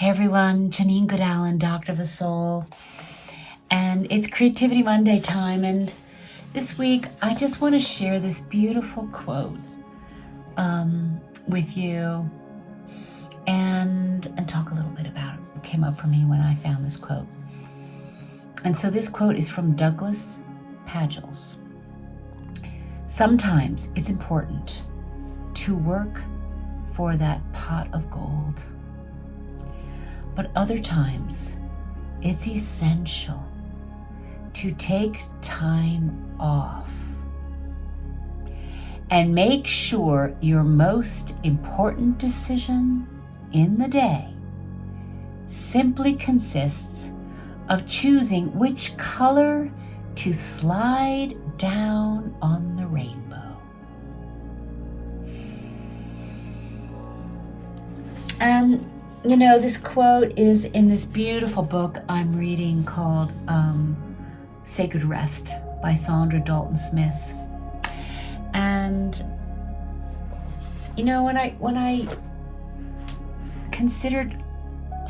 Hey everyone, Janine Goodallen, Doctor of the Soul, and it's Creativity Monday time, and this week I just want to share this beautiful quote with you and talk a little bit about what came up for me when I found this quote. And so this quote is from Douglas Pagels. Sometimes it's important to work for that pot of gold. But other times, it's essential to take time off and make sure your most important decision in the day simply consists of choosing which color to slide down on the rainbow. And you know, this quote is in this beautiful book I'm reading called Sacred Rest by Saundra Dalton Smith. And, you know, when I considered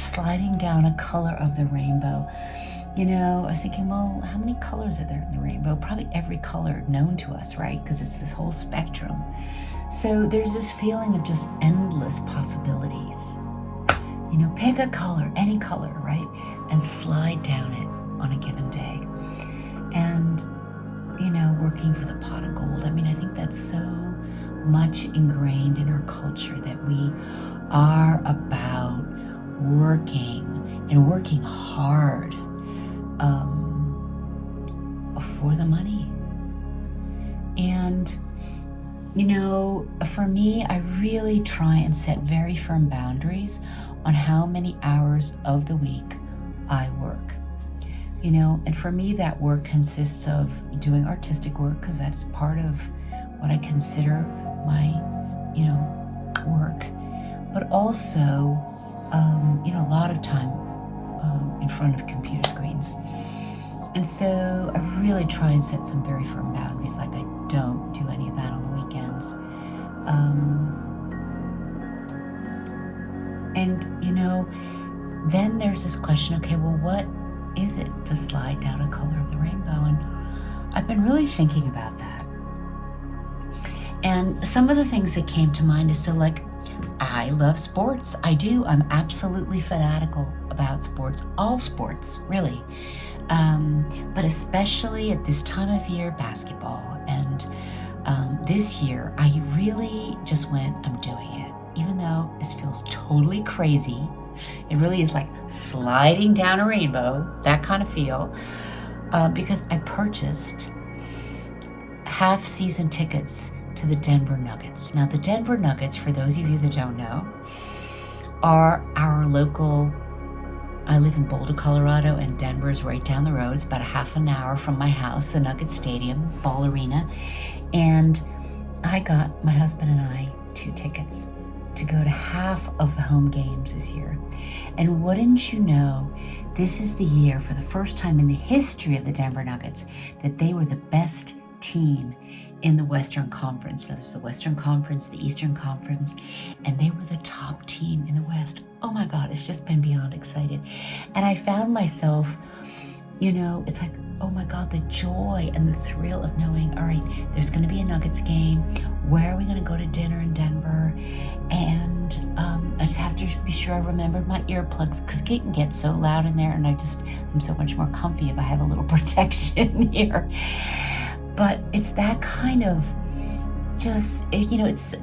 sliding down a color of the rainbow, you know, I was thinking, well, how many colors are there in the rainbow? Probably every color known to us, right? Because it's this whole spectrum. So there's this feeling of just endless possibilities. You know, pick a color, any color, right? And slide down it on a given day. And, you know, working for the pot of gold. I mean, I think that's so much ingrained in our culture that we are about working and working hard for the money. And, you know, for me, I really try and set very firm boundaries on how many hours of the week I work. You know, and for me that work consists of doing artistic work, because that's part of what I consider my, you know, work, but also, you know, a lot of time in front of computer screens. And so I really try and set some very firm boundaries, like I don't do any of that on the weekends. And, you know, then there's this question, okay, well, what is it to slide down a color of the rainbow? And I've been really thinking about that. And some of the things that came to mind is, so like, I love sports. I do. I'm absolutely fanatical about sports, all sports, really. But especially at this time of year, basketball. And this year, I really just went, I'm doing it. Even though this feels totally crazy, it really is like sliding down a rainbow, that kind of feel, because I purchased half-season tickets to the Denver Nuggets. Now, the Denver Nuggets, for those of you that don't know, are our local, I live in Boulder, Colorado, and Denver's right down the road. It's about a half an hour from my house, the Nugget Stadium, Ball Arena. And I got, my husband and I, 2 tickets to go to half of the home games this year. And wouldn't you know, this is the year, for the first time in the history of the Denver Nuggets, that they were the best team in the Western Conference. Now, there's the Western Conference, the Eastern Conference, and they were the top team in the West. Oh my God, it's just been beyond excited. And I found myself, you know, it's like, oh my God, the joy and the thrill of knowing, all right, there's going to be a Nuggets game. Where are we going to go to dinner in Denver? And I just have to be sure I remembered my earplugs, because it can get so loud in there, and I'm so much more comfy if I have a little protection here. But it's that kind of just, you know, it's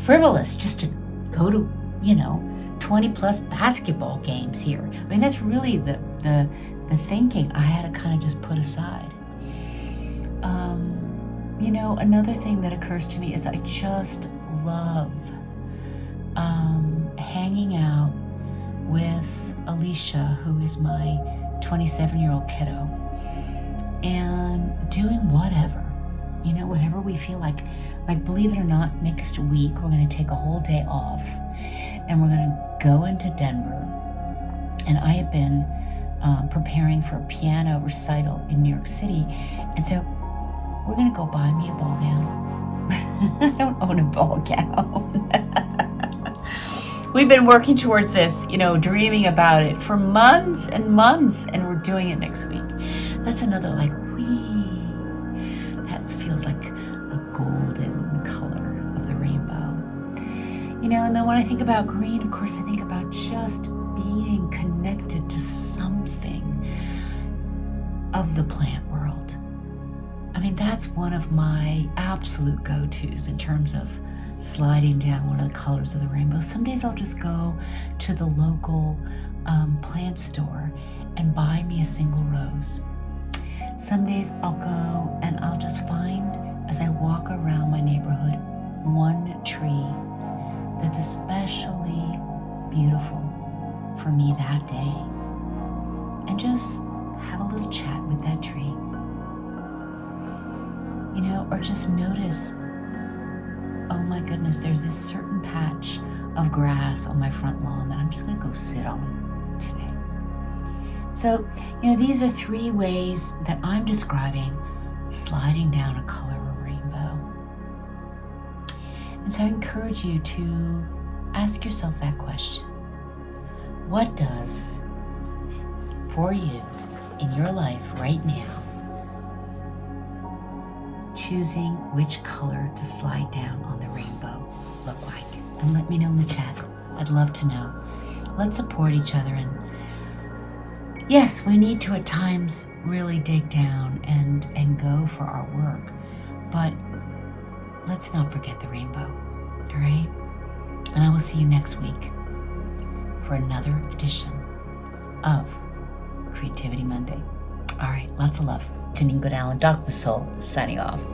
frivolous just to go to, you know, 20 plus basketball games here. I mean, that's really the thinking I had to kind of just put aside. You know, another thing that occurs to me is I just love hanging out with Alicia, who is my 27-year-old kiddo, and doing whatever, you know, whatever we feel like. Like, believe it or not, next week we're going to take a whole day off and we're going to go into Denver. And I have been preparing for a piano recital in New York City. And so we're going to go buy me a ball gown. I don't own a ball gown. We've been working towards this, dreaming about it for months and months, and we're doing it next week. That's another that feels like a golden color of the rainbow. And then when I think about green, of course, I think about just being connected to something of the plant world. I mean, that's one of my absolute go-tos in terms of sliding down one of the colors of the rainbow. Some days I'll just go to the local plant store and buy me a single rose. Some days I'll go and I'll just find, as I walk around my neighborhood, one tree that's especially beautiful for me that day, and just have a little chat with that tree. Or just notice, oh my goodness, there's this certain patch of grass on my front lawn that I'm just going to go sit on today. So, these are 3 ways that I'm describing sliding down a color of a rainbow. And so I encourage you to ask yourself that question. What does, for you, in your life right now, choosing which color to slide down on the rainbow look like? And let me know in the chat. I'd love to know. Let's support each other. And yes, we need to at times really dig down and go for our work. But let's not forget the rainbow. All right? And I will see you next week for another edition of Creativity Monday. All right, lots of love. Janine Goodall and Doc Soul signing off.